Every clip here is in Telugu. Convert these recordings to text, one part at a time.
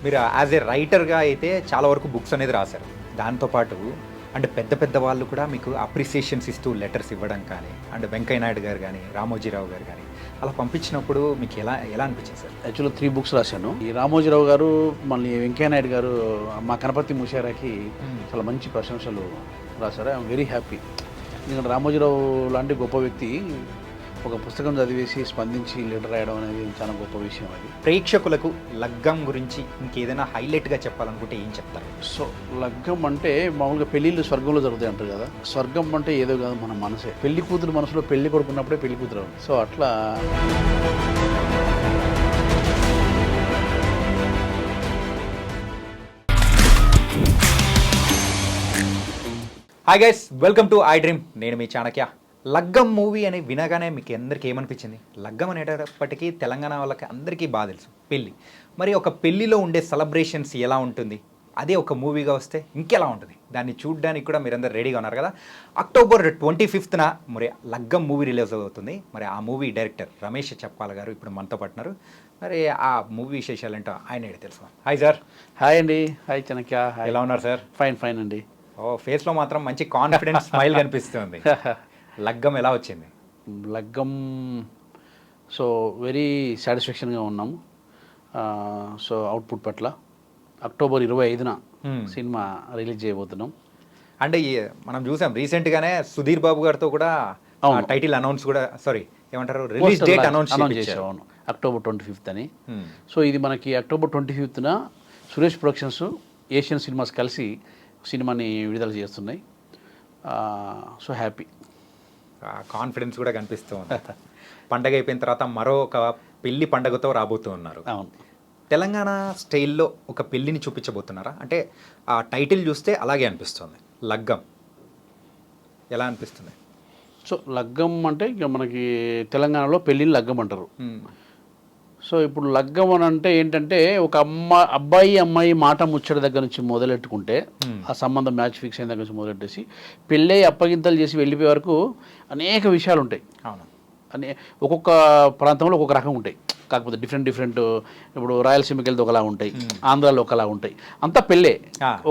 మీరు యాజ్ ఏ రైటర్గా అయితే చాలా వరకు బుక్స్ అనేది రాశారు. దాంతోపాటు అంటే పెద్ద పెద్ద వాళ్ళు కూడా మీకు అప్రిసియేషన్స్ ఇస్తూ లెటర్స్ ఇవ్వడం కానీ, అండ్ వెంకయ్య నాయుడు గారు కానీ, రామోజీరావు గారు కానీ అలా పంపించినప్పుడు మీకు ఎలా ఎలా అనిపించింది సార్? యాక్చువల్గా 3 బుక్స్ రాశాను. ఈ రామోజీరావు గారు, మళ్ళీ వెంకయ్య నాయుడు గారు మా కనపర్తి ముషారాకి చాలా మంచి ప్రశంసలు రాశారు. I'm very happy. ఎందుకంటే రామోజీరావు లాంటి గొప్ప వ్యక్తి ఒక పుస్తకం చదివేసి స్పందించి లెటర్ రాయడం అనేది చాలా గొప్ప విషయం అది. ప్రేక్షకులకు లగ్గం గురించి ఇంకేదైనా హైలైట్గా చెప్పాలనుకుంటే ఏం చెప్తారు? సో లగ్గం అంటే మామూలుగా పెళ్ళిళ్ళు స్వర్గంలో జరుగుతాయి అంటారు కదా. స్వర్గం అంటే ఏదో కాదు, మన మనసే. పెళ్లి కూతురు మనసులో పెళ్లి కొడుకున్నప్పుడే పెళ్లి కూతురు. సో అట్లా hi guys, welcome to I dream. నేను మీ చాణక్య. లగ్గం మూవీ అని వినగానే మీకు అందరికీ ఏమనిపించింది? లగ్గం అనేటప్పటికీ తెలంగాణ వాళ్ళకి అందరికీ బాగా తెలుసు పెళ్ళి. మరి ఒక పెళ్ళిలో ఉండే సెలబ్రేషన్స్ ఎలా ఉంటుంది, అదే ఒక మూవీగా వస్తే ఇంకెలా ఉంటుంది? దాన్ని చూడడానికి కూడా మీరందరూ రెడీగా ఉన్నారు కదా. October 25న మరి లగ్గం మూవీ రిలీజ్ అవుతుంది. మరి ఆ మూవీ డైరెక్టర్ రమేష్ చెప్పాల గారు ఇప్పుడు మనతో పట్టినారు. మరి ఆ మూవీ విశేషాలు ఏంటో ఆయన తెలుసు. Hi sir. హాయ్ అండి. హాయ్ చాణక్య. ఎలా ఉన్నారు సార్? ఫైన్ అండి. ఓ, ఫేస్లో మాత్రం మంచి కాన్ఫిడెన్స్ స్మైల్ కనిపిస్తుంది. లగ్గం ఎలా వచ్చింది? లగ్గం సో వెరీ సాటిస్ఫాక్షన్గా ఉన్నాము. సో అవుట్పుట్ పట్ల October 25న సినిమా రిలీజ్ చేయబోతున్నాం. అంటే మనం చూసాం రీసెంట్గానే సుధీర్ బాబు గారితో కూడా టైటిల్ అనౌన్స్ కూడా ఏమంటారు రిలీజ్ డేట్ అనౌన్స్ చేశారు. అవును, October 25th అని. సో ఇది మనకి October 25న సురేష్ ప్రొడక్షన్స్, ఏషియన్ సినిమాస్ కలిసి సినిమాని విడుదల చేస్తున్నాయి. So happy. కాన్ఫిడెన్స్ కూడా కనిపిస్తూ ఉంది. పండగ అయిపోయిన తర్వాత మరో ఒక పెళ్లి పండగతో రాబోతూ ఉన్నారు. అవును. తెలంగాణ స్టైల్లో ఒక పెళ్లిని చూపించబోతున్నారా? అంటే ఆ టైటిల్ చూస్తే అలాగే అనిపిస్తుంది. లగ్గం ఎలా అనిపిస్తుంది? సో లగ్గం అంటే ఇక మనకి తెలంగాణలో పెళ్ళిని లగ్గం అంటారు. సో ఇప్పుడు లగ్గం అని అంటే ఏంటంటే ఒక అబ్బాయి అమ్మాయి మాట ముచ్చట దగ్గర నుంచి మొదలెట్టుకుంటే, ఆ సంబంధం మ్యాచ్ ఫిక్స్ అయిన దగ్గర నుంచి మొదలెట్టేసి పెళ్ళై అప్పగింతలు చేసి వెళ్ళిపోయే వరకు అనేక విషయాలు ఉంటాయి. అవును. ఒక్కొక్క ప్రాంతంలో ఒక్కొక్క రకం ఉంటాయి. కాకపోతే డిఫరెంట్ ఇప్పుడు రాయలసీమకి వెళ్తే ఒకలా ఉంటాయి, ఆంధ్రాలో ఒకలా ఉంటాయి. అంతా పెళ్ళే.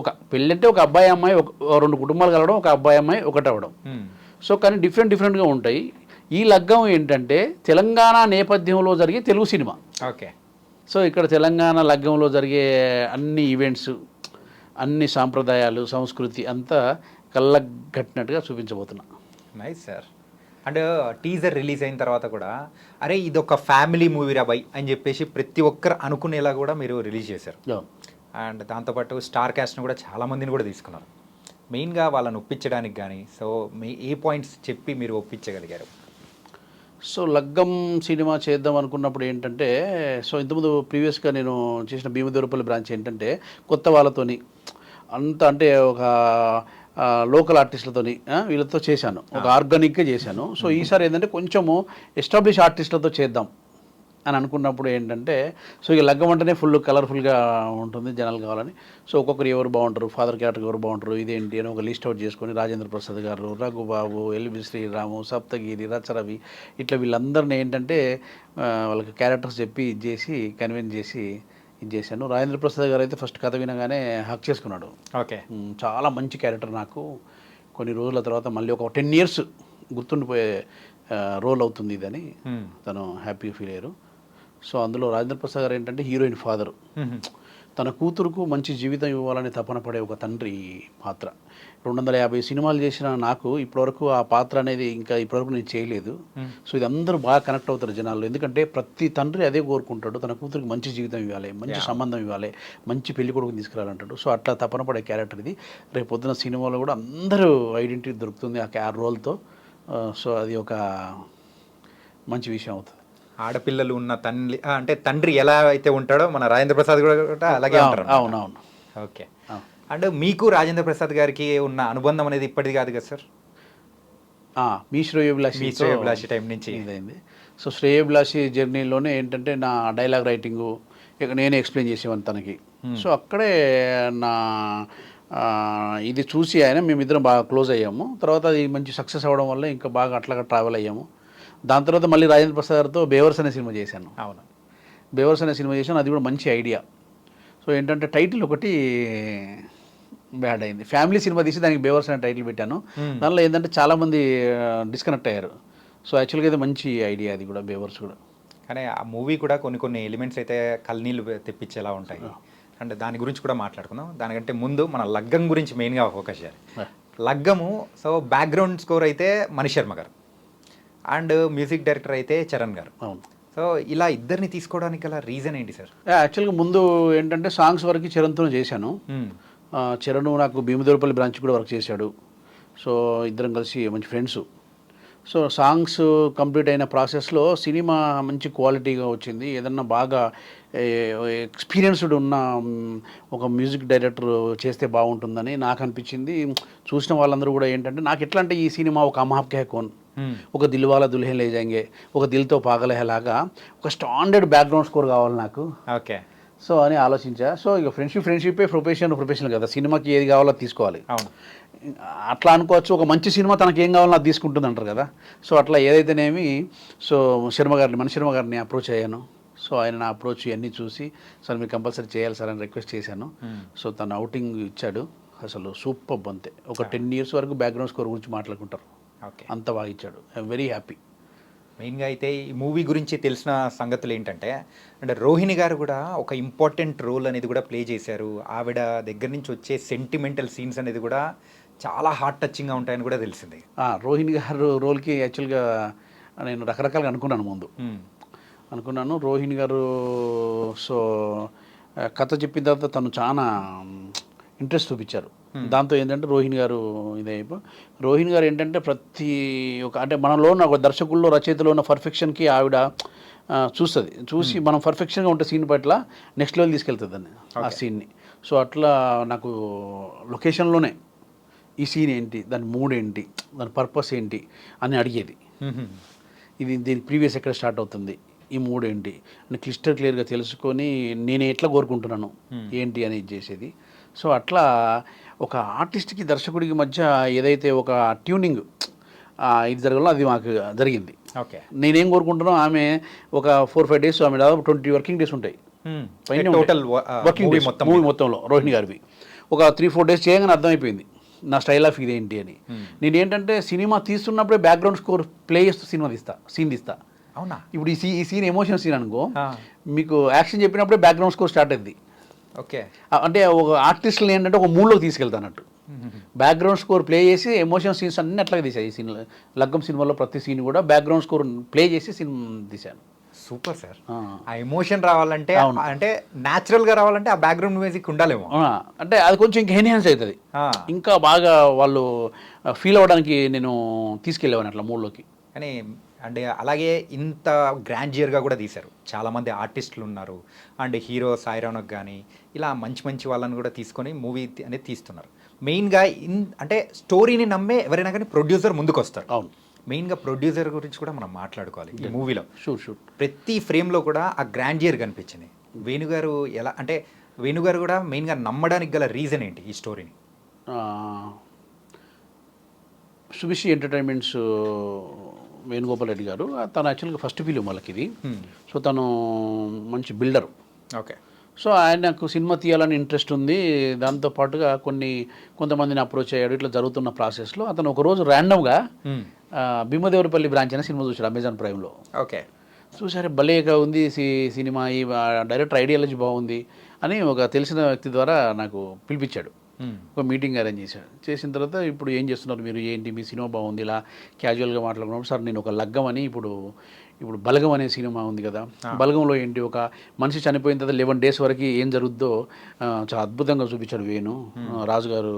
ఒక పెళ్ళి అంటే ఒక అబ్బాయి అమ్మాయి, ఒక 2 కుటుంబాలు కలవడం, ఒక అబ్బాయి అమ్మాయి ఒకటి అవ్వడం. సో కానీ డిఫరెంట్గా ఉంటాయి. ఈ లగ్గం ఏంటంటే తెలంగాణ నేపథ్యంలో జరిగే తెలుగు సినిమా. ఓకే. సో ఇక్కడ తెలంగాణ లగ్గంలో జరిగే అన్ని ఈవెంట్స్, అన్ని సాంప్రదాయాలు, సంస్కృతి అంతా కళ్ళగట్టినట్టుగా చూపించబోతున్నా. Nice sir. And teaser release అయిన తర్వాత కూడా అరే ఇది ఒక ఫ్యామిలీ మూవీ రా బై అని చెప్పేసి ప్రతి ఒక్కరు అనుకునేలా కూడా మీరు రిలీజ్ చేశారు. అండ్ దాంతోపాటు స్టార్ క్యాస్ట్ని కూడా చాలామందిని కూడా తీసుకున్నారు. మెయిన్గా వాళ్ళని ఒప్పించడానికి కానీ మీ ఏ పాయింట్స్ చెప్పి మీరు ఒప్పించగలిగారు? సో లగ్గం సినిమా చేద్దాం అనుకున్నప్పుడు ఏంటంటే, సో ఇంతకుముందు ప్రీవియస్గా నేను చేసిన భీమదేవరపల్లి బ్రాంచ్ ఏంటంటే కొత్త వాళ్ళతోని అంత అంటే ఒక లోకల్ ఆర్టిస్టులతోని వీళ్ళతో చేశాను, ఒక ఆర్గానిక్గా చేశాను. సో ఈసారి ఏంటంటే కొంచెము ఎస్టాబ్లిష్ ఆర్టిస్టులతో చేద్దాం అని అనుకున్నప్పుడు ఏంటంటే, సో ఇక లగ్గం అంటేనే ఫుల్ కలర్ఫుల్గా ఉంటుంది జనాలు కావాలని. సో ఒక్కొక్కరు ఎవరు బాగుంటారు, ఫాదర్ క్యారెక్టర్ ఎవరు బాగుంటారు, ఇదేంటి అని ఒక లిస్ట్ అవుట్ చేసుకొని రాజేంద్ర ప్రసాద్ గారు, రఘుబాబు, ఎల్బి శ్రీరాము, సప్తగిరి, రచరవి ఇట్లా వీళ్ళందరినీ ఏంటంటే వాళ్ళకి క్యారెక్టర్స్ చెప్పి కన్విన్స్ చేసి చేశాను. రాజేంద్ర ప్రసాద్ గారు అయితే ఫస్ట్ కథ వినగానే హక్ చేసుకున్నాడు. ఓకే. చాలా మంచి క్యారెక్టర్, నాకు కొన్ని రోజుల తర్వాత మళ్ళీ ఒక 10 years గుర్తుండిపోయే రోల్ అవుతుంది ఇదని తను హ్యాపీగా ఫీల్ అయ్యారు. సో అందులో రాజేంద్ర ప్రసాద్ గారు ఏంటంటే హీరోయిన్ ఫాదరు, తన కూతురుకు మంచి జీవితం ఇవ్వాలని తపన పడే ఒక తండ్రి పాత్ర. 250 సినిమాలు చేసిన నాకు ఇప్పటివరకు ఆ పాత్ర అనేది ఇంకా ఇప్పటివరకు నేను చేయలేదు. సో ఇది అందరూ బాగా కనెక్ట్ అవుతారు జనాల్లో, ఎందుకంటే ప్రతి తండ్రి అదే కోరుకుంటాడు, తన కూతురికి మంచి జీవితం ఇవ్వాలి, మంచి సంబంధం ఇవ్వాలి, మంచి పెళ్లి కొడుకుని తీసుకురావాలంటాడు. సో అట్లా తపన పడే క్యారెక్టర్ ఇది. రేపు పొద్దున సినిమాలో కూడా అందరూ ఐడెంటిటీ దొరుకుతుంది ఆ రోల్తో. సో అది ఒక మంచి విషయం అవుతుంది. ఆడపిల్లలు ఉన్న తండ్రి ఎలా అయితే ఉంటాడో మన రాజేంద్ర ప్రసాద్ కూడా అలాగే ఉంటారు. అవునవును. ఓకే. అండ్ మీకు రాజేంద్ర ప్రసాద్ గారికి ఉన్న అనుబంధం అనేది ఇప్పటిది కాదు కదా సార్? మీ శ్రేయోభిలాషి టైం నుంచి ఇదైంది. సో శ్రేయోభిలాషి జర్నీలోనే ఏంటంటే నా డైలాగ్ రైటింగు ఇక నేనే ఎక్స్ప్లెయిన్ చేసేవాడిని తనకి. సో అక్కడే నా ఇది చూసి మేమిద్దరం బాగా క్లోజ్ అయ్యాము. తర్వాత అది మంచి సక్సెస్ అవ్వడం వల్ల ఇంకా బాగా అట్లాగా ట్రావెల్ అయ్యాము. దాని తర్వాత మళ్ళీ రాజేంద్ర ప్రసాద్ గారితో బేవర్స్ అనే సినిమా చేశాను. అవును, బేవర్స్ అనే సినిమా చేశాను. అది కూడా మంచి ఐడియా. సో సో ఏంటంటే టైటిల్ ఒకటి బ్యాడ్ అయింది. ఫ్యామిలీ సినిమా తీసి దానికి బేవర్స్ అనే టైటిల్ పెట్టాను. దానిలో ఏంటంటే చాలామంది డిస్కనెక్ట్ అయ్యారు. సో యాక్చువల్గా అయితే మంచి ఐడియా అది కూడా, బేవర్స్ కూడా. కానీ ఆ మూవీ కూడా కొన్ని ఎలిమెంట్స్ అయితే కల్నీళ్ళు తెప్పించేలా ఉంటాయి. అండ్ దాని గురించి కూడా మాట్లాడుకుందాం. దానికంటే ముందు మన లగ్గం గురించి మెయిన్గా ఫోకస్ చేయాలి. లగ్గము సో బ్యాక్గ్రౌండ్ స్కోర్ అయితే మణి శర్మ గారు అండ్ మ్యూజిక్ డైరెక్టర్ అయితే చరణ్ గారు. అవును. సో ఇలా ఇద్దరిని తీసుకోవడానికి గల రీజన్ ఏంటి సార్? యాక్చువల్గా ముందు ఏంటంటే సాంగ్స్ వరకు చరణ్తో చేశాను. చరణ్ నాకు భీమదేవరపల్లి బ్రాంచ్ కూడా వర్క్ చేశాడు. సో ఇద్దరం కలిసి మంచి ఫ్రెండ్స్. సో సాంగ్స్ కంప్లీట్ అయిన ప్రాసెస్లో సినిమా మంచి క్వాలిటీగా వచ్చింది. ఏదన్నా బాగా ఎక్స్పీరియన్స్డ్ ఉన్న ఒక మ్యూజిక్ డైరెక్టర్ చేస్తే బాగుంటుందని నాకు అనిపించింది. చూసిన వాళ్ళందరూ కూడా ఏంటంటే నాకు ఎట్లా అంటే ఈ సినిమా ఒక హమ్ ఆప్కే హై కౌన్, ఒక దిల్వాలా దుల్హన్ లే జాయేంగే, ఒక దిల్తో పాగల్ హై లాగా ఒక స్టాండర్డ్ బ్యాక్గ్రౌండ్ స్కోర్ కావాలి నాకు. ఓకే. సో అని ఆలోచించా. సో ఇక ఫ్రెండ్షిప్పే ప్రొఫెషనల్ కదా, సినిమాకి ఏది కావాలో తీసుకోవాలి. అవును. అట్లా అనుకోవచ్చు. ఒక మంచి సినిమా తనకి ఏం కావాలో అది తీసుకుంటుంది అంటారు కదా. సో అట్లా ఏదైతేనేమి సో మణి శర్మ గారిని అప్రోచ్ అయ్యాను. సో ఆయన నా అప్రోచ్ ఇవన్నీ చూసి సార్ మీరు కంపల్సరీ చేయాలి సార్ అని రిక్వెస్ట్ చేశాను. సో తను అవుటింగ్ ఇచ్చాడు. అసలు సూపర్ అంతే. ఒక 10 years వరకు బ్యాక్గ్రౌండ్ స్కోర్ గురించి మాట్లాడుకుంటారు. ఓకే. అంత బాగా ఇచ్చాడు. I'm very happy. మెయిన్గా అయితే ఈ మూవీ గురించి తెలిసిన సంగతులు ఏంటంటే అంటే రోహిణి గారు కూడా ఒక ఇంపార్టెంట్ రోల్ అనేది కూడా ప్లే చేశారు. ఆవిడ దగ్గర నుంచి వచ్చే సెంటిమెంటల్ సీన్స్ అనేది కూడా చాలా హార్ట్ టచింగ్గా ఉంటాయని కూడా తెలిసింది. రోహిణి గారు రోల్కి యాక్చువల్గా నేను రకరకాలుగా అనుకున్నాను. ముందు అనుకున్నాను రోహిణి గారు. సో కథ చెప్పిన తర్వాత తను చాలా ఇంట్రెస్ట్ చూపించారు. దాంతో ఏంటంటే రోహిణి గారు రోహిణి గారు ఏంటంటే ప్రతి అంటే మనలో ఉన్న ఒక దర్శకుల్లో రచయితలో ఉన్న పర్ఫెక్షన్కి ఆవిడ చూసి మనం పర్ఫెక్షన్గా ఉంటే సీన్ పట్ల నెక్స్ట్ లెవెల్ తీసుకెళ్తుందని ఆ సీన్ని. సో అట్లా నాకు లొకేషన్లోనే ఈ సీన్ ఏంటి, దాని మూడ్ ఏంటి, దాని పర్పస్ ఏంటి అని అడిగేది. దీని ప్రీవియస్ ఎక్కడ స్టార్ట్ అవుతుంది, ఈ మూడ్ ఏంటి అని క్లియర్గా తెలుసుకొని నేను ఎట్లా కోరుకుంటున్నాను ఏంటి అని చేసేది. సో అట్లా ఒక ఆర్టిస్ట్కి దర్శకుడికి మధ్య ఏదైతే ఒక ట్యూనింగ్ ఇది జరగాలో అది మాకు జరిగింది. ఓకే. నేనేం కోరుకుంటున్నాను, ఆమె ఒక 4-5 days, ఆమె దాదాపు 20 working days ఉంటాయి టోటల్ వర్కింగ్ డేస్ మూవీ మొత్తంలో. రోహిణి గారివి ఒక 3-4 days చేయగానే అర్థమైపోయింది నా స్టైల్ ఆఫ్ ఇదేంటి అని. నేను ఏంటంటే సినిమా తీస్తున్నప్పుడే బ్యాక్గ్రౌండ్ స్కోర్ ప్లే చేస్తూ సీన్ తీస్తా. అవునా? ఇప్పుడు ఈ సీన్ ఎమోషన్ సీన్ అనుకో, మీకు యాక్షన్ చెప్పినప్పుడే బ్యాక్గ్రౌండ్ స్కోర్ స్టార్ట్ అయింది. ఓకే. అంటే ఒక ఆర్టిస్ట్ని ఏంటంటే ఒక మూడ్లోకి తీసుకెళ్తానట్టు బ్యాక్గ్రౌండ్ స్కోర్ ప్లే చేసి ఎమోషన్ సీన్స్ అన్నీ అట్లాగే తీసాను. ఈ సీన్ లగ్గం సినిమాలో ప్రతి సీన్ కూడా బ్యాక్గ్రౌండ్ స్కోర్ ప్లే చేసి సీన్ తీశాను. Super sir. ఆ ఎమోషన్ రావాలంటే అంటే న్యాచురల్గా రావాలంటే ఆ బ్యాక్గ్రౌండ్ మ్యూజిక్ ఉండాలేమో. అంటే అది కొంచెం ఇంకా ఎన్హాన్స్ అవుతుంది, ఇంకా బాగా వాళ్ళు ఫీల్ అవ్వడానికి నేను తీసుకెళ్ళేవాను అట్లా మూడ్లోకి. కానీ అంటే అలాగే ఇంత గ్రాండియర్గా కూడా తీశారు. చాలామంది ఆర్టిస్టులు ఉన్నారు అండ్ హీరో సాయి రౌనక్ కానీ ఇలా మంచి వాళ్ళని కూడా తీసుకొని మూవీ అనేది తీస్తున్నారు. మెయిన్గా అంటే స్టోరీని నమ్మే ఎవరైనా కానీ ప్రొడ్యూసర్ ముందుకు వస్తారు. అవును. మెయిన్గా ప్రొడ్యూసర్ గురించి కూడా మనం మాట్లాడుకోవాలి ఈ మూవీలో. షూర్. ప్రతి ఫ్రేమ్లో కూడా ఆ గ్రాండియర్ కనిపించింది. వేణుగారు ఎలా అంటే వేణుగారు కూడా మెయిన్గా నమ్మడానికి గల రీజన్ ఏంటి ఈ స్టోరీని? సుభిషి ఎంటర్టైన్మెంట్స్ వేణుగోపాల్ రెడ్డి గారు, తను యాక్చువల్గా ఫస్ట్ ఫిలిం వాళ్ళకి ఇది. సో తను మంచి బిల్డర్. ఓకే. సో ఆయనకు సినిమా తీయాలని ఇంట్రెస్ట్ ఉంది. దాంతోపాటుగా కొంతమందిని అప్రోచ్ అయ్యాడు. ఇట్లా జరుగుతున్న ప్రాసెస్లో అతను ఒకరోజు ర్యాండమ్గా భీమదేవరపల్లి బ్రాంచ్ అనే సినిమా చూశాడు అమెజాన్ ప్రైమ్లో. ఓకే. చూసారే భలేగా ఉంది సినిమా, ఈ డైరెక్టర్ ఐడియాలజీ బాగుంది అని ఒక తెలిసిన వ్యక్తి ద్వారా నాకు పిలిపించాడు. ఒక మీటింగ్ అరేంజ్ చేసిన తర్వాత ఇప్పుడు ఏం చేస్తున్నారు మీరు, ఏంటి మీ సినిమా బాగుంది, ఇలా క్యాజువల్గా మాట్లాడుకున్నప్పుడు సార్ నేను ఒక లగ్గం అని ఇప్పుడు బలగం అనే సినిమా ఉంది కదా, బలగంలో ఏంటి ఒక మనిషి చనిపోయిన తర్వాత 11 days వరకు ఏం జరుగుద్దో చాలా అద్భుతంగా చూపించాడు వేణు రాజు గారు.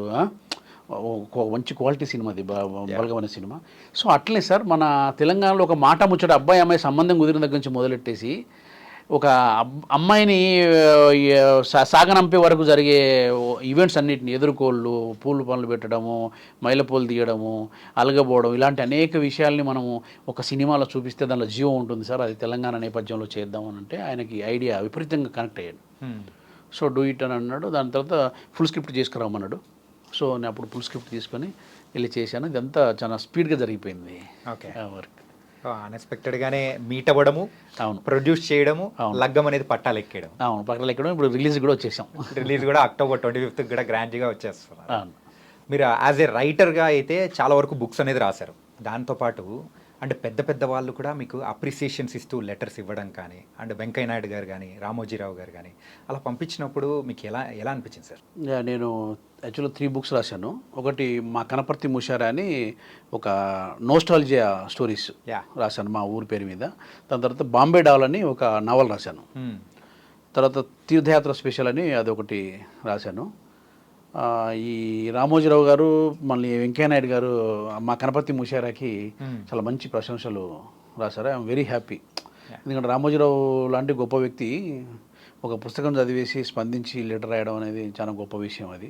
మంచి క్వాలిటీ సినిమా అది బలగం అనే సినిమా. సో అట్లనే సార్ మన తెలంగాణలో ఒక మాట ముచ్చట అబ్బాయి అమ్మాయి సంబంధం కుదిరిన దగ్గర నుంచి మొదలెట్టేసి ఒక అమ్మాయిని సాగనంపే వరకు జరిగే ఈవెంట్స్ అన్నిటిని ఎదుర్కోళ్ళు, పూలు పనులు పెట్టడము, మైలపూలు తీయడము, అలగబోవడం, ఇలాంటి అనేక విషయాల్ని మనము ఒక సినిమాలో చూపిస్తే దానిలో జీవం ఉంటుంది సార్, అది తెలంగాణ నేపథ్యంలో చేద్దామని అంటే ఆయనకి ఐడియా విపరీతంగా కనెక్ట్ అయ్యాడు. సో డూ ఇట్ అని అన్నాడు. దాని తర్వాత ఫుల్ స్క్రిప్ట్ చేసుకురామన్నాడు. సో నేను అప్పుడు ఫుల్ స్క్రిప్ట్ తీసుకొని వెళ్ళి చేశాను. ఇదంతా చాలా స్పీడ్గా జరిగిపోయింది ఓకే వర్క్. అన్ఎక్స్పెక్టెడ్గానే మీట్ అవ్వడము, అవును ప్రొడ్యూస్ చేయడము, అవును. లగ్గం అనేది పట్టాలు ఎక్కడం. అవును పక్కన ఎక్కడం ఇప్పుడు రిలీజ్ కూడా వచ్చేసాం. రిలీజ్ కూడా October 25th కూడా గ్రాండ్గా వచ్చేస్తున్నారు. అవును మీరు యాజ్ ఏ రైటర్గా అయితే చాలా వరకు బుక్స్ అనేది రాశారు. దాంతోపాటు అంటే పెద్ద పెద్ద వాళ్ళు కూడా మీకు అప్రిసియేషన్స్ ఇస్తూ లెటర్స్ ఇవ్వడం కానీ, అండ్ వెంకయ్య నాయుడు గారు కానీ, రామోజీరావు గారు కానీ అలా పంపించినప్పుడు మీకు ఎలా ఎలా అనిపించింది సార్? నేను యాక్చువల్గా 3 బుక్స్ రాశాను. ఒకటి మా కనపర్తి ముషారా అని ఒక నోస్టాలజియా స్టోరీస్ యా. రాశాను మా ఊరి పేరు మీద. దాని తర్వాత బాంబే డాల్ అని ఒక నవల్ రాశాను. తర్వాత తీర్థయాత్ర స్పెషల్ అని అదొకటి రాశాను. ఈ రామోజీరావు గారు మళ్ళీ వెంకయ్య నాయుడు గారు మా కనపర్తి ముషారాకి చాలా మంచి ప్రశంసలు రాశారు. I'm very happy. ఎందుకంటే రామోజీరావు లాంటి గొప్ప వ్యక్తి ఒక పుస్తకం చదివేసి స్పందించి లెటర్ రాయడం అనేది చాలా గొప్ప విషయం అది.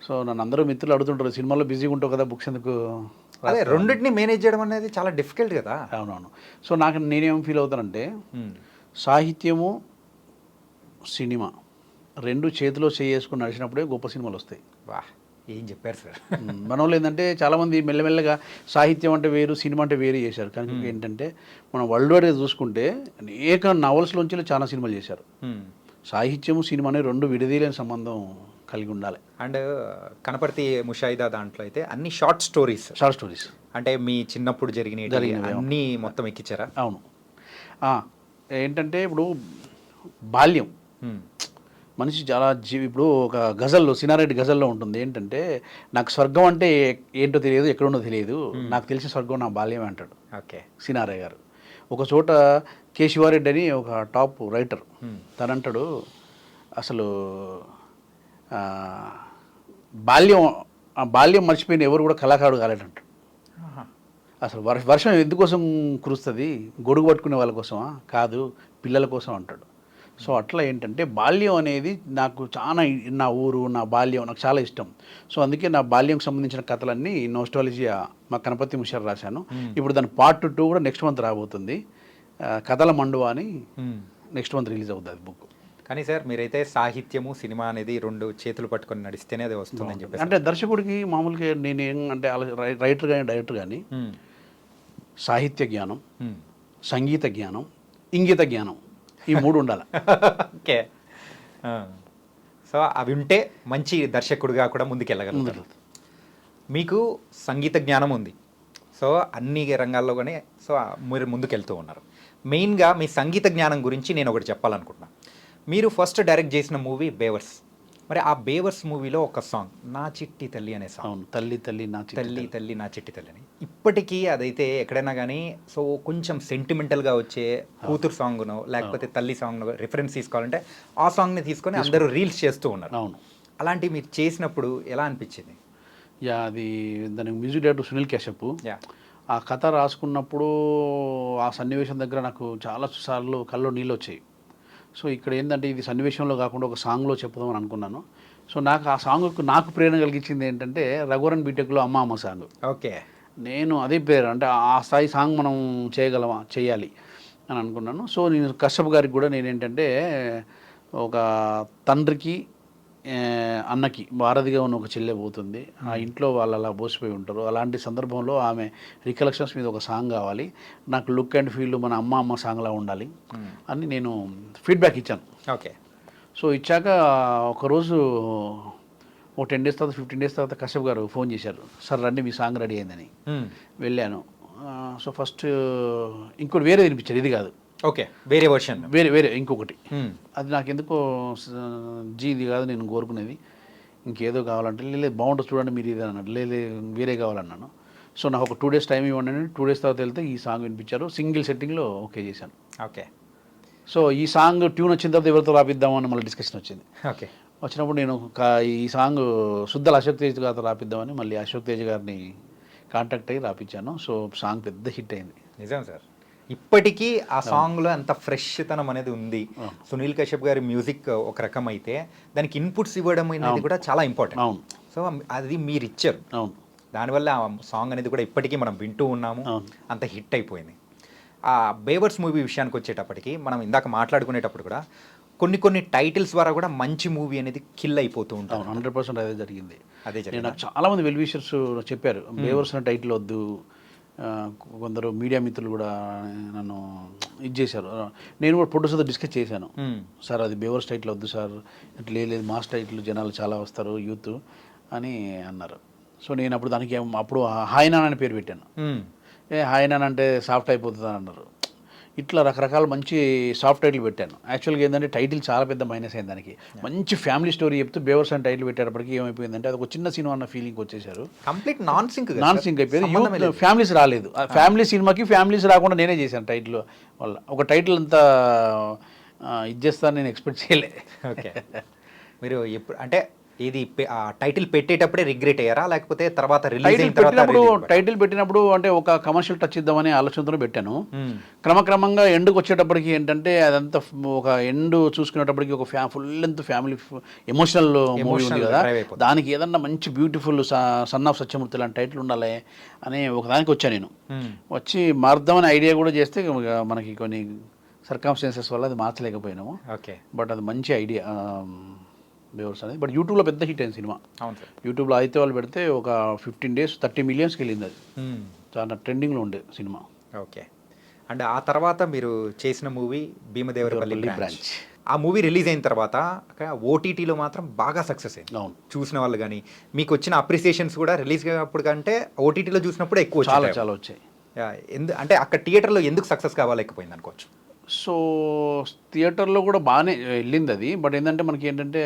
సో నన్ను అందరూ మిత్రులు అడుగుతుంటారు, సినిమాలో బిజీగా ఉంటావు కదా బుక్స్ ఎందుకు? అదే రెండింటిని మేనేజ్ చేయడం అనేది చాలా డిఫికల్ట్ కదా. అవునవును. సో నేనేం ఫీల్ అవుతానంటే సాహిత్యము సినిమా రెండు చేతిలో చేసుకుని నడిచినప్పుడే గొప్ప సినిమాలు వస్తాయి. వా, ఏం చెప్పారు సార్. మన వాళ్ళు ఏంటంటే చాలామంది మెల్లమెల్లగా సాహిత్యం అంటే వేరు, సినిమా అంటే వేరు చేశారు. కానీ ఏంటంటే మనం వరల్డ్ వైడ్గా చూసుకుంటే అనేక నవల్స్లోంచి చాలా సినిమాలు చేశారు. సాహిత్యము సినిమా అనే రెండు విడదీయలేని సంబంధం కలిగి ఉండాలి. అండ్ కనపర్తి ముషాయిదా దాంట్లో అయితే అన్ని షార్ట్ స్టోరీస్ అంటే మీ చిన్నప్పుడు జరిగినవి అన్నీ మొత్తం ఎక్కించారా? అవును. ఏంటంటే ఇప్పుడు బాల్యం మనిషి చాలా ఇప్పుడు ఒక గజల్లో సినారెడ్డి గజల్లో ఉంటుంది ఏంటంటే, నాకు స్వర్గం అంటే ఏంటో తెలియదు, ఎక్కడుండో తెలియదు, నాకు తెలిసిన స్వర్గం నా బాల్యమే అంటాడు. ఓకే. సినారయ్య గారు. ఒక చోట కె శివారెడ్డి అని ఒక టాప్ రైటర్ తనంటాడు, అసలు బాల్యం మర్చిపోయిన ఎవరు కూడా కళాకారుడు కాలేడంటాడు. అసలు వర్షం ఎందుకోసం కురుస్తుంది? గొడుగు పట్టుకునే వాళ్ళ కోసమా? కాదు, పిల్లల కోసం అంటాడు. సో అట్లా ఏంటంటే బాల్యం అనేది నాకు చాలా, నా ఊరు నా బాల్యం నాకు చాలా ఇష్టం. సో అందుకే నా బాల్యంకి సంబంధించిన కథలన్నీ నోస్టాలజియా మా కనపర్తి ముషారా రాశాను. ఇప్పుడు దాని పార్ట్ 2 కూడా నెక్స్ట్ మంత్ రాబోతుంది. కథల మండువా అని నెక్స్ట్ మంత్ రిలీజ్ అవుతుంది అది బుక్. కానీ సార్ మీరైతే సాహిత్యము సినిమా అనేది రెండు చేతులు పట్టుకొని నడిస్తేనే అది వస్తుందని చెప్పి అంటే దర్శకుడికి మామూలుగా నేను ఏంటంటే రైటర్ కానీ డైరెక్టర్ కానీ సాహిత్య జ్ఞానం, సంగీత జ్ఞానం, ఇంగిత జ్ఞానం ఈ 3 ఉండాలి. ఓకే. సో అవి ఉంటే మంచి దర్శకుడిగా కూడా ముందుకెళ్ళగలుగుతారు. మీకు సంగీత జ్ఞానం ఉంది, సో అన్ని రంగాల్లో కానీ సో మీరు ముందుకెళ్తూ ఉన్నారు. మెయిన్గా మీ సంగీత జ్ఞానం గురించి నేను ఒకటి చెప్పాలనుకుంటున్నాను. మీరు ఫస్ట్ డైరెక్ట్ చేసిన మూవీ బేవర్స్. మరి ఆ బేవర్స్ మూవీలో ఒక సాంగ్ నా చిట్టి తల్లి అనే సాంగ్, తల్లి తల్లి నా తల్లి తల్లి నా చిట్టి తల్లి అని, ఇప్పటికీ అదైతే ఎక్కడైనా కానీ సో కొంచెం సెంటిమెంటల్గా వచ్చే కూతురు సాంగ్ను లేకపోతే తల్లి సాంగ్ను రిఫరెన్స్ తీసుకోవాలంటే ఆ సాంగ్ని తీసుకొని అందరూ రీల్స్ చేస్తూ ఉన్నారు. అవును. అలాంటివి మీరు చేసినప్పుడు ఎలా అనిపించింది? అది దానికి మ్యూజిక్ డైరెక్టర్ సునీల్ కశ్యప్. ఆ కథ రాసుకున్నప్పుడు ఆ సన్నివేశం దగ్గర నాకు చాలా సార్లు కళ్ళు నీళ్ళు వచ్చాయి. సో ఇక్కడ ఏంటంటే ఇది సన్నివేశంలో కాకుండా ఒక సాంగ్లో చెప్పుదామని అనుకున్నాను. సో నాకు ఆ సాంగ్కు నాకు ప్రేరణ కలిగించింది ఏంటంటే రఘువరన్ బీటెక్లో అమ్మ అమ్మ సాంగ్. ఓకే. నేను అదే ప్రేరణ అంటే ఆ స్థాయి సాంగ్ మనం చేయాలి అని అనుకున్నాను. సో నేను కశ్యప్ గారికి కూడా నేనేంటంటే ఒక తండ్రికి అన్నకి వారధిగా ఉన్న ఒక చెల్లె పోతుంది, ఆ ఇంట్లో వాళ్ళు అలా బోసిపోయి ఉంటారు. అలాంటి సందర్భంలో ఆమె రికలెక్షన్స్ మీద ఒక సాంగ్ కావాలి, నాకు లుక్ అండ్ ఫీల్ మన అమ్మ అమ్మ సాంగ్లా ఉండాలి అని నేను ఫీడ్బ్యాక్ ఇచ్చాను. ఓకే. సో ఇచ్చాక ఒకరోజు ఒక 10 days తర్వాత 15 days తర్వాత కశ్యప్ గారు ఫోన్ చేశారు, సార్ రండి మీ సాంగ్ రెడీ అయిందని. వెళ్ళాను. సో ఫస్ట్ ఇంకోటి వేరే వినిపించారు, ఇది కాదు. ఓకే. వేరే వర్షన్, వేరే ఇంకొకటి. అది నాకు ఎందుకో ఇది కాదు నేను కోరుకునేది, ఇంకేదో కావాలంటే లేదు బాగుంటుంది చూడండి మీరు ఇది అన్నాడు. లేదు వేరే కావాలన్నాను. సో నాకు ఒక 2 days టైం ఇవ్వండి. 2 days తర్వాత వెళ్తే ఈ సాంగ్ వినిపించారు. సింగిల్ సెట్టింగ్లో ఓకే చేశాను. ఓకే. సో ఈ సాంగ్ ట్యూన్ వచ్చిన తర్వాత ఎవరితో రాపిద్దామని మళ్ళీ డిస్కషన్ వచ్చింది. ఓకే. వచ్చినప్పుడు నేను ఈ సాంగ్ శుద్ధల అశోక్ తేజ్ గారితో రాపిద్దామని మళ్ళీ అశోక్ తేజ్ గారిని కాంటాక్ట్ అయ్యి రాపించాను. సో సాంగ్ పెద్ద హిట్ అయింది. నిజం సార్, ఇప్పటికీ ఆ సాంగ్లో అంత ఫ్రెష్ తనం అనేది ఉంది. సునీల్ కశ్యప్ గారి మ్యూజిక్ ఒక రకం అయితే దానికి ఇన్పుట్స్ ఇవ్వడం అనేది కూడా చాలా ఇంపార్టెంట్. అవును. సో అది మీరు ఇచ్చారు. అవును. దానివల్ల ఆ సాంగ్ అనేది కూడా ఇప్పటికీ మనం వింటూ ఉన్నాము, అంత హిట్ అయిపోయింది. ఆ బేవర్స్ మూవీ విషయానికి వచ్చేటప్పటికి మనం ఇందాక మాట్లాడుకునేటప్పుడు కూడా కొన్ని టైటిల్స్ ద్వారా కూడా మంచి మూవీ అనేది కిల్ అయిపోతూ ఉంటాం. 100% అదే జరిగింది. అదే జరిగింది. నాకు చాలామంది వెల్ విషర్స్ చెప్పారు బేవర్స్ అనే టైటిల్ వద్దు, కొందరు మీడియా మిత్రులు కూడా నన్ను ఇది చేశారు. నేను కూడా ప్రొడ్యూసర్తో డిస్కస్ చేశాను. సార్ అది బేవర్ స్టైట్లో వద్దు సార్, ఇట్లా లేదు మా స్టైట్లో జనాలు చాలా వస్తారు యూత్ అని అన్నారు. సో నేను అప్పుడు దానికి అప్పుడు హాయ్నాన్ అని పేరు పెట్టాను. హాయ్నాన్ అంటే సాఫ్ట్ అయిపోతుంది అన్నారు. ఇట్లా రకరకాల మంచి సాఫ్ట్ టైటిల్ పెట్టాను. యాక్చువల్గా ఏంటంటే టైటిల్ చాలా పెద్ద మైనస్ అయింది దానికి. మంచి ఫ్యామిలీ స్టోరీ చెప్తూ బేవర్స్ అని టైటిల్ పెట్టేటప్పటికి ఏమైపోయిందంటే అది ఒక చిన్న సినిమా అన్న ఫీలింగ్ వచ్చేసారు. కంప్లీట్ నాన్ సింక్ అయిపోయింది. యూత్ ఫ్యామిలీస్ రాలేదు. ఆ ఫ్యామిలీ సినిమాకి ఫ్యామిలీస్ రాకుండా నేనే చేశాను టైటిల్ వల్ల. ఒక టైటిల్ అంతా ఇది చేస్తాను నేను ఎక్స్పెక్ట్ చేయలే. ఓకే, మీరు ఎప్పుడు అంటే ఇది టైటిల్ పెట్టేటప్పుడే రిగ్రెట్ అయ్యారా, లేకపోతే తర్వాత టైటిల్ పెట్టినప్పుడు అంటే ఒక కమర్షియల్ టచ్ ఇద్దామనే ఆలోచనతో పెట్టాను. క్రమక్రమంగా ఎండ్కి వచ్చేటప్పటికి ఏంటంటే అదంతా ఒక ఎండ్ చూసుకునేటప్పటికి ఒక full length family emotional movie ఉంది కదా, దానికి ఏదన్నా మంచి బ్యూటిఫుల్ సన్ ఆఫ్ సత్యమూర్తి లాంటి టైటిల్ ఉండాలి అని ఒకదానికి వచ్చాను నేను. వచ్చి మారుద్దామని ఐడియా కూడా చేస్తే మనకి కొన్ని సర్కమ్స్టాన్సెస్ వల్ల అది మార్చలేకపోయినాము. ఓకే, బట్ అది మంచి ఐడియా బేవర్స్ అనేది. బట్ యూట్యూబ్లో పెద్ద హిట్ అయింది సినిమా. అవును సార్, యూట్యూబ్లో అయితే వాళ్ళు పెడితే ఒక 15 days 30 millions వెళ్ళింది. అది చాలా ట్రెండింగ్లో ఉండే సినిమా. ఓకే, అండ్ ఆ తర్వాత మీరు చేసిన మూవీ భీమదేవరపల్లి బ్రాంచ్. ఆ మూవీ రిలీజ్ అయిన తర్వాత ఓటీటీలో మాత్రం బాగా సక్సెస్ అయింది. అవును, చూసిన వాళ్ళు కానీ మీకు వచ్చిన అప్రిసియేషన్స్ కూడా రిలీజ్ అయినప్పుడు కంటే ఓటీటీలో చూసినప్పుడు ఎక్కువ చాలా చాలా వచ్చాయి. అంటే అక్కడ థియేటర్లో ఎందుకు సక్సెస్ కావాలేకపోయింది అనుకోవచ్చు. సో థియేటర్లో కూడా బాగానే వెళ్ళింది అది. బట్ ఏంటంటే మనకి ఏంటంటే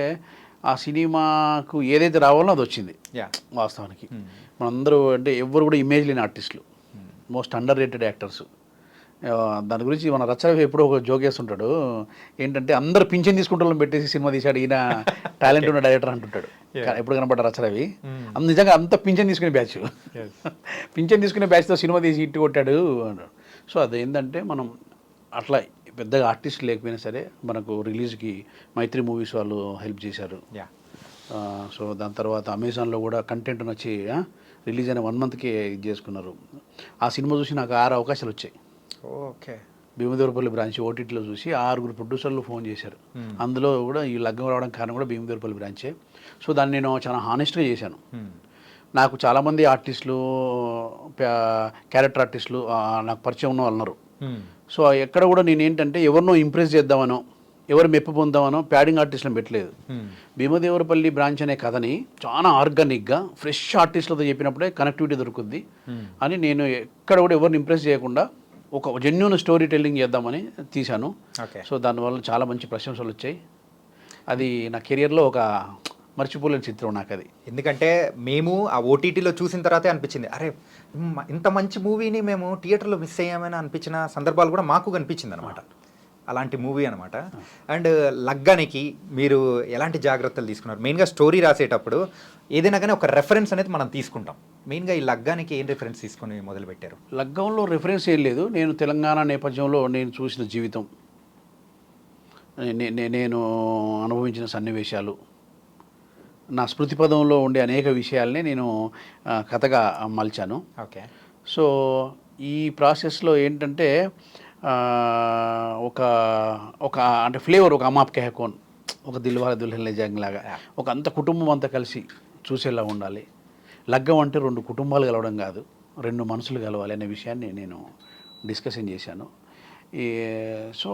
ఆ సినిమాకు ఏదైతే రావాలో అది వచ్చింది వాస్తవానికి. మనందరూ అంటే ఎవరు కూడా ఇమేజ్ లేని ఆర్టిస్టులు, మోస్ట్ అండర్ రేటెడ్ యాక్టర్స్. దాని గురించి మన రచరవి ఎప్పుడో ఒక జోక్ వేస్తుంటాడు, ఏంటంటే అందరు పింఛన్ తీసుకుంటాం పెట్టేసి సినిమా తీశాడు ఈయన టాలెంట్ ఉన్న డైరెక్టర్ అంటుంటాడు ఎప్పుడు కనపడ్డ రచరవి. నిజంగా అంత పింఛన్ తీసుకునే బ్యాచ్, పింఛన్ తీసుకునే బ్యాచ్తో సినిమా తీసి ఇట్టు కొట్టాడు. సో అది ఏంటంటే మనం అట్లా పెద్దగా ఆర్టిస్ట్ లేకపోయినా సరే మనకు రిలీజ్కి మైత్రి మూవీస్ వాళ్ళు హెల్ప్ చేశారు. సో దాని తర్వాత అమెజాన్లో కూడా కంటెంట్ నచ్చి రిలీజ్ అయిన 1 monthకే ఇది చేసుకున్నారు. ఆ సినిమా చూసి నాకు 6 అవకాశాలు వచ్చాయి. ఓకే, భీమదేవరపల్లి బ్రాంచ్ ఓటీటీలో చూసి 6 ప్రొడ్యూసర్లు ఫోన్ చేశారు. అందులో కూడా ఈ లగ్గం రావడం కారణం కూడా భీమదేవరపల్లి బ్రాంచే. సో దాన్ని నేను చాలా హానెస్ట్గా చేశాను. నాకు చాలామంది ఆర్టిస్టులు, క్యారెక్టర్ ఆర్టిస్టులు నాకు పరిచయం ఉన్న వాళ్ళు ఉన్నారు. సో ఎక్కడ కూడా నేను ఏంటంటే ఎవరినో ఇంప్రెస్ చేద్దామనో ఎవరు మెప్పు పొందామనో ప్యాడింగ్ ఆర్టిస్టులను పెట్టలేదు. భీమదేవరపల్లి బ్రాంచ్ అనే కథని చాలా ఆర్గానిక్గా ఫ్రెష్ ఆర్టిస్టులతో చెప్పినప్పుడే కనెక్టివిటీ దొరుకుద్ది అని నేను ఎక్కడ కూడా ఎవరిని ఇంప్రెస్ చేయకుండా ఒక జెన్యూన్ స్టోరీ టెల్లింగ్ చేద్దామని తీశాను. సో దానివల్ల చాలా మంచి ప్రశంసలు వచ్చాయి. అది నా కెరియర్లో ఒక మర్చిపోలేని చిత్రం నాకు అది. ఎందుకంటే మేము ఆ ఓటీటీలో చూసిన తర్వాతే అనిపించింది, అరే ఇంత మంచి మూవీని మేము థియేటర్లో మిస్ అయ్యామని అనిపించిన సందర్భాలు కూడా మాకు కనిపించింది అనమాట. అలాంటి మూవీ అనమాట. అండ్ లగ్గానికి మీరు ఎలాంటి జాగ్రత్తలు తీసుకున్నారు? మెయిన్గా స్టోరీ రాసేటప్పుడు ఏదైనా కానీ ఒక రెఫరెన్స్ అనేది మనం తీసుకుంటాం. మెయిన్గా ఈ లగ్గానికి ఏం రెఫరెన్స్ తీసుకొని మొదలుపెట్టారు? లగ్గంలో రెఫరెన్స్ ఏం లేదు. నేను తెలంగాణ నేపథ్యంలో నేను చూసిన జీవితం, నేను అనుభవించిన సన్నివేశాలు, నా స్మృతి పదంలో ఉండే అనేక విషయాల్ని నేను కథగా మలిచాను. ఓకే, సో ఈ ప్రాసెస్లో ఏంటంటే ఒక ఒక అంటే ఫ్లేవర్, ఒక అమాప్ కెహకోన్, ఒక దిల్వాలే దుల్హన్ లే జాయేంగే లాగా ఒక అంత కుటుంబం అంతా కలిసి చూసేలా ఉండాలి. లగ్గం అంటే 2 కుటుంబాలు కలవడం కాదు, 2 మనసులు కలవాలి అనే విషయాన్ని నేను డిస్కషన్ చేశాను. సో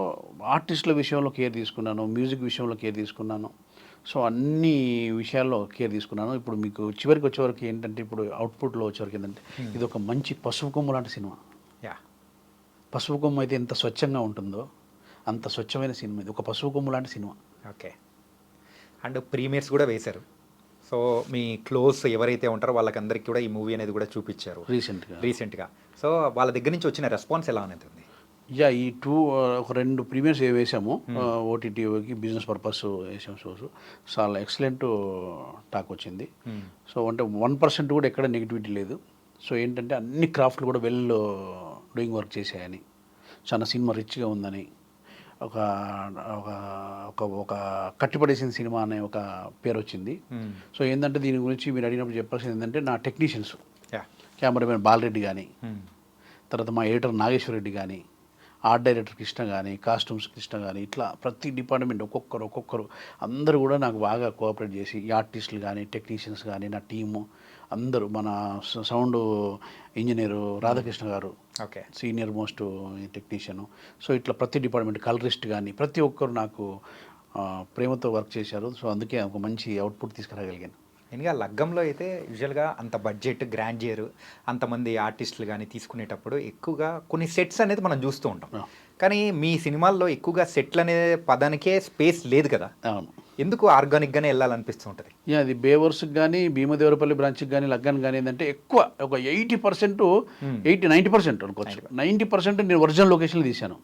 ఆర్టిస్టుల విషయంలో కేర్ తీసుకున్నాను, మ్యూజిక్ విషయంలో కేర్ తీసుకున్నాను. సో అన్ని విషయాల్లో కేర్ తీసుకున్నాను. ఇప్పుడు మీకు చివరికి వచ్చేవరకు ఏంటంటే, ఇప్పుడు అవుట్పుట్లో వచ్చేవరకు ఏంటంటే ఇది ఒక మంచి పసుపు కొమ్ము లాంటి సినిమా. పసుపు కొమ్ము అయితే ఎంత స్వచ్ఛంగా ఉంటుందో అంత స్వచ్ఛమైన సినిమా ఇది, ఒక పసుపు కొమ్ము లాంటి సినిమా. ఓకే, అండ్ ప్రీమియర్స్ కూడా వేశారు. సో మీ క్లోజ్ ఎవరైతే ఉంటారో వాళ్ళకందరికీ కూడా ఈ మూవీ అనేది కూడా చూపించారు రీసెంట్గా. సో వాళ్ళ దగ్గర నుంచి వచ్చిన రెస్పాన్స్ ఎలా అనేది ఉంది? ఈ ఒక 2 ప్రీమియర్స్ వేసాము ఓటీటీకి, బిజినెస్ పర్పస్ వేసాము షోస్. చాలా ఎక్సలెంట్ టాక్ వచ్చింది. సో అంటే 1% కూడా ఎక్కడ నెగిటివిటీ లేదు. సో ఏంటంటే అన్ని క్రాఫ్ట్లు కూడా వెల్ డూయింగ్ వర్క్ చేసాయని, చాలా సినిమా రిచ్గా ఉందని, ఒక ఒక ఒక కట్టిపడేసిన సినిమా అనే ఒక పేరు వచ్చింది. సో ఏంటంటే దీని గురించి మీరు అడిగినప్పుడు చెప్పాల్సింది ఏంటంటే, నా టెక్నీషియన్స్ కెమెరామెన్ బాలరెడ్డి కానీ, తర్వాత మా ఎడిటర్ నాగేశ్వర రెడ్డి కానీ, ఆర్ట్ డైరెక్టర్ కృష్ణ కానీ, కాస్ట్యూమ్స్ కృష్ణ కానీ, ఇట్లా ప్రతి డిపార్ట్మెంట్ ఒక్కొక్కరు అందరూ కూడా నాకు బాగా కోఆపరేట్ చేసి, ఈ ఆర్టిస్టులు కానీ, టెక్నీషియన్స్ కానీ, నా టీము అందరూ, మన సౌండ్ ఇంజనీరు రాధాకృష్ణ గారు okay. Senior most technician. So ఇట్లా ప్రతి డిపార్ట్మెంట్, కలరిస్ట్ కానీ ప్రతి ఒక్కరు నాకు ప్రేమతో వర్క్ చేశారు. సో అందుకే ఒక మంచి అవుట్పుట్ తీసుకురాగలిగాను. ఇంకా లగ్గంలో అయితే యూజువల్గా అంత బడ్జెట్ గ్రాండియర్ అంతమంది ఆర్టిస్టులు కానీ తీసుకునేటప్పుడు ఎక్కువగా కొన్ని సెట్స్ అనేది మనం చూస్తూ ఉంటాం. కానీ మీ సినిమాల్లో ఎక్కువగా సెట్లు అనే పదానికే స్పేస్ లేదు కదా. అవును. ఎందుకు ఆర్గానిక్గానే వెళ్ళాలనిపిస్తూ ఉంటుంది? అది బేవర్స్కి కానీ, భీమదేవరపల్లి బ్రాంచ్కి కానీ, లగ్గానికి కానీ ఏంటంటే ఎక్కువ ఒక 80%, 90% అనుకోవచ్చు. 90% నేను ఒరిజినల్ లొకేషన్లో తీశాను.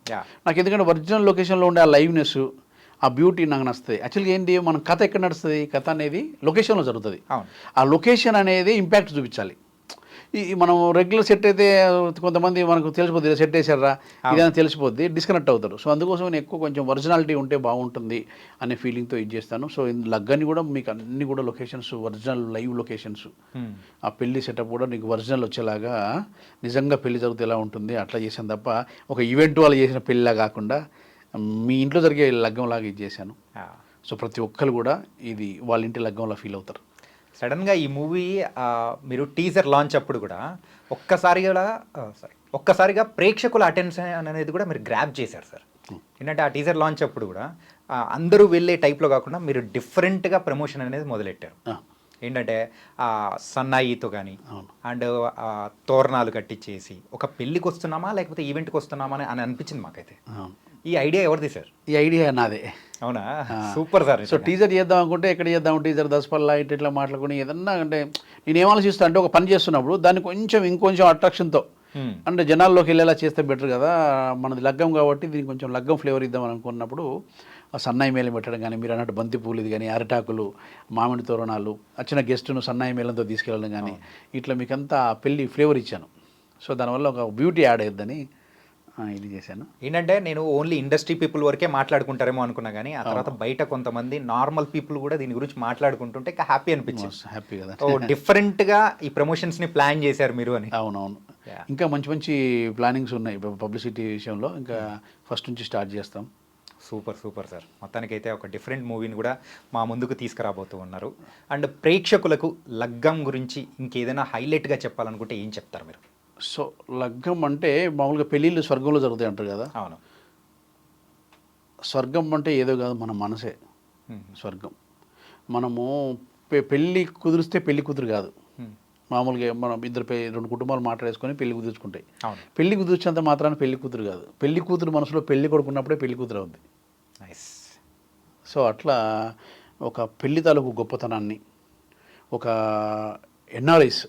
నాకు ఎందుకంటే ఒరిజినల్ లొకేషన్లో ఉండే ఆ లైవ్నెస్, ఆ బ్యూటీ నాకు నచ్చుతుంది. యాక్చువల్గా ఏంటి, మన కథ ఎక్కడ నడుస్తుంది, కథ అనేది లొకేషన్లో జరుగుతుంది. ఆ లొకేషన్ అనేది ఇంపాక్ట్ చూపించాలి. ఈ మనం రెగ్యులర్ సెట్ అయితే కొంతమంది మనకు తెలిసిపోద్ది, సెట్ వేసారా ఇదైనా తెలిసిపోద్ది, డిస్కనెక్ట్ అవుతారు. సో అందుకోసం నేను ఎక్కువ కొంచెం ఒరిజినాలిటీ ఉంటే బాగుంటుంది అనే ఫీలింగ్తో ఇది చేస్తాను. సో లగ్గని కూడా మీకు అన్ని కూడా లొకేషన్స్ ఒరిజినల్ లైవ్ లొకేషన్స్, ఆ పెళ్లి సెటప్ కూడా నీకు ఒరిజినల్ వచ్చేలాగా, నిజంగా పెళ్లి జరిగితే ఎలా ఉంటుంది అట్లా చేశాను తప్ప ఒక ఈవెంట్ వాళ్ళు చేసిన పెళ్ళిలా కాకుండా మీ ఇంట్లో జరిగే లగ్గంలాగా ఇది చేశాను. సో ప్రతి ఒక్కరు కూడా ఇది వాళ్ళ ఇంటి లగ్గంలా ఫీల్ అవుతారు. సడన్గా ఈ మూవీ మీరు టీజర్ లాంచ్ అప్పుడు కూడా ఒక్కసారిగా ప్రేక్షకుల అటెన్షన్ అనేది కూడా మీరు గ్రాప్ చేశారు సార్. ఏంటంటే ఆ టీజర్ లాంచ్ అప్పుడు కూడా అందరూ వెళ్ళే టైప్లో కాకుండా మీరు డిఫరెంట్గా ప్రమోషన్ అనేది మొదలెట్టారు. ఏంటంటే సన్నాయితో కానీ అండ్ తోరణాలు కట్టించేసి ఒక పెళ్ళికి వస్తున్నామా లేకపోతే ఈవెంట్కి వస్తున్నామా అని అనిపించింది మాకైతే. ఈ ఐడియా ఎవరిది సార్? ఈ ఐడియా నాదే. అవునా? Super sir. సో టీజర్ చేద్దాం అనుకుంటే ఎక్కడ చేద్దాం, టీజర్ దసపల్లా ఇట్లా మాట్లాడుకుని ఏదన్నా, అంటే నేను ఏమాలోచిస్తా అంటే ఒక పని చేస్తున్నప్పుడు దాన్ని ఇంకొంచెం అట్రాక్షన్తో అంటే జనాల్లోకి వెళ్ళేలా చేస్తే బెటర్ కదా, మనది లగ్గం కాబట్టి దీనికి కొంచెం లగ్గం ఫ్లేవర్ ఇద్దాం అనుకున్నప్పుడు సన్నాయి మేళం పెట్టడం కానీ, మీరు అన్నట్టు బంతి పూలు ఇది కానీ, అరిటాకులు, మామిడి తోరణాలు, వచ్చిన గెస్టును సన్నాయి మేళంతో తీసుకెళ్ళడం కానీ, ఇట్లా మీకంతా పెళ్ళి ఫ్లేవర్ ఇచ్చాను. సో దానివల్ల ఒక బ్యూటీ యాడ్ అయ్యిద్దని ఇది చేశాను. ఏంటంటే నేను ఓన్లీ ఇండస్ట్రీ పీపుల్ వరకే మాట్లాడుకుంటారేమో అనుకున్నా, కానీ ఆ తర్వాత బయట కొంతమంది నార్మల్ పీపుల్ కూడా దీని గురించి మాట్లాడుకుంటుంటే హ్యాపీ అనిపించింది. హ్యాపీ కదా, డిఫరెంట్గా ఈ ప్రమోషన్స్ని ప్లాన్ చేశారు మీరు అని. అవునవును. ఇంకా మంచి మంచి ప్లానింగ్స్ ఉన్నాయి పబ్లిసిటీ విషయంలో, ఇంకా ఫస్ట్ నుంచి స్టార్ట్ చేస్తాం. Super sir. మొత్తానికైతే ఒక డిఫరెంట్ మూవీని కూడా మా ముందుకు తీసుకురాబోతూ ఉన్నారు. అండ్ ప్రేక్షకులకు లగ్గం గురించి ఇంకేదైనా హైలైట్గా చెప్పాలనుకుంటే ఏం చెప్తారు మీరు? సో లగ్గం అంటే మామూలుగా పెళ్ళిళ్ళు స్వర్గంలో జరుగుతాయి అంటారు కదా. అవును. స్వర్గం అంటే ఏదో కాదు, మన మనసే స్వర్గం. మనము పెళ్ళి కుదిరిస్తే పెళ్లి కూతురు కాదు, మామూలుగా మనం రెండు కుటుంబాలు మాట్లాడేసుకొని పెళ్లి కుదుర్చుకుంటాయి. పెళ్లి కుదిర్చేంత మాత్రాన పెళ్లి కూతురు కాదు, పెళ్లి కూతురు మనసులో పెళ్లి కొడుకున్నప్పుడే పెళ్లి కూతురు అవుద్ది. సో అట్లా ఒక పెళ్లి తాలూకు గొప్పతనాన్ని, ఒక ఎన్ఆర్ఐస్,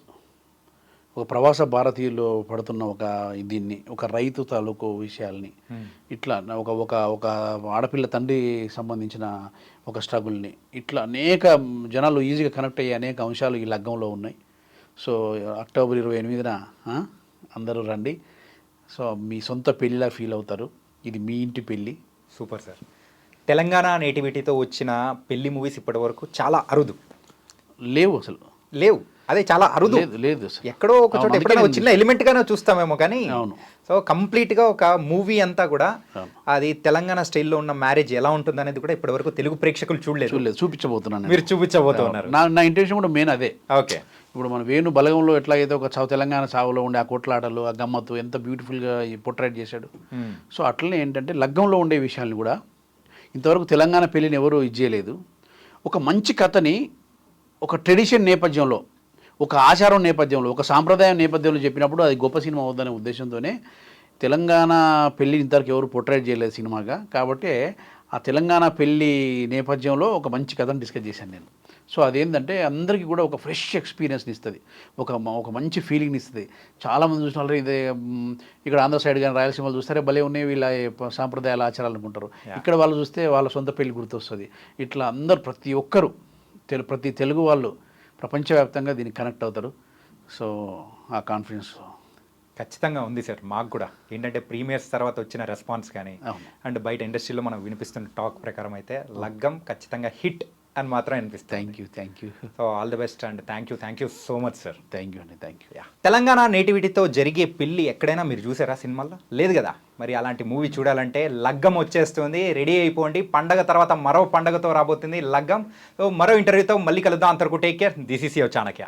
ఒక ప్రవాస భారతీయులు పడుతున్న ఒక దీన్ని, ఒక రైతు తాలూకు విషయాల్ని, ఇట్లా ఒక ఆడపిల్ల తండ్రి సంబంధించిన ఒక స్ట్రగుల్ని, ఇట్లా అనేక జనాలు ఈజీగా కనెక్ట్ అయ్యే అనేక అంశాలు ఈ లగ్గంలో ఉన్నాయి. సో అక్టోబర్ 28న అందరూ రండి. సో మీ సొంత పెళ్ళిలా ఫీల్ అవుతారు. ఇది మీ ఇంటి పెళ్ళి. Super sir. తెలంగాణ నేటివిటీతో వచ్చిన పెళ్లి మూవీస్ ఇప్పటి వరకు చాలా అరుదు, లేవు. అదే చాలా అరుదు. లేదు ఎక్కడో ఒక చోట ఎప్పుడైనా చిన్న ఎలిమెంట్ గానే చూస్తామేమో, కానీ సో కంప్లీట్ గా ఒక మూవీ అంతా కూడా అది తెలంగాణ స్టైల్లో ఉన్న మ్యారేజ్ ఎలా ఉంటుంది అనేది కూడా ఇప్పటి వరకు తెలుగు ప్రేక్షకులు చూడలేదు. చూపించబోతున్నాను, మీరు చూపించబోతున్నారు. నా ఇంటెన్షన్ కూడా మెయిన్ అదే. ఓకే. ఇప్పుడు మన వేణు బలగంలో ఎట్లాగైతే ఒక తెలంగాణ చావులో ఉండే ఆ కొట్లాటలు, ఆ గమ్మత్తు ఎంత బ్యూటిఫుల్గా పోర్ట్రేట్ చేశాడు. సో అట్లనే ఏంటంటే లగ్గంలో ఉండే విషయాన్ని కూడా ఇంతవరకు తెలంగాణ పెళ్ళిని ఎవరు ఇచ్చేయలేదు. ఒక మంచి కథని ఒక ట్రెడిషన్ నేపథ్యంలో, ఒక ఆచారం నేపథ్యంలో, ఒక సాంప్రదాయం నేపథ్యంలో చెప్పినప్పుడు అది గొప్ప సినిమా అవుద్దనే ఉద్దేశంతోనే తెలంగాణ పెళ్ళి ఇంతవరకు ఎవరు పోర్ట్రేట్ చేయలేదు సినిమాగా. కాబట్టి ఆ తెలంగాణ పెళ్ళి నేపథ్యంలో ఒక మంచి కథను డిస్కస్ చేశాను నేను. సో అదేంటంటే అందరికీ కూడా ఒక ఫ్రెష్ ఎక్స్పీరియన్స్ని ఇస్తుంది, ఒక మంచి ఫీలింగ్ని ఇస్తుంది. చాలామంది చూసిన ఇదే ఇక్కడ ఆంధ్ర సైడ్ కానీ రాయలసీమలు చూస్తారే భలే ఉన్నాయి వీళ్ళ సాంప్రదాయాల ఆచారాలు అనుకుంటారు. ఇక్కడ వాళ్ళు చూస్తే వాళ్ళ సొంత పెళ్ళి గుర్తొస్తుంది. ఇట్లా అందరు ప్రతి ఒక్కరు ప్రతి తెలుగు వాళ్ళు ప్రపంచవ్యాప్తంగా దీనికి కనెక్ట్ అవుతారు. సో ఆ కాన్ఫిడెన్స్ ఖచ్చితంగా ఉంది సార్. మాకు కూడా ఏంటంటే ప్రీమియర్స్ తర్వాత వచ్చిన రెస్పాన్స్ కానీ అండ్ బయట ఇండస్ట్రీలో మనం వినిపిస్తున్న టాక్ ప్రకారం అయితే లగ్గం ఖచ్చితంగా హిట్ అని మాత్రం అనిపిస్తుంది. Thank you so all the best and thank you so much sir. Thank you అండి, థ్యాంక్ యూ. తెలంగాణ నేటివిటీతో జరిగే పెళ్ళి ఎక్కడైనా మీరు చూసారా సినిమాల్లో? లేదు కదా. మరి అలాంటి మూవీ చూడాలంటే లగ్గం వచ్చేస్తుంది, రెడీ అయిపోండి. పండగ తర్వాత మరో పండగతో రాబోతుంది లగ్గం. సో మరో ఇంటర్వ్యూతో మళ్ళీ కలుద్దాం. అంతవరకు take care. This is your Chanakya.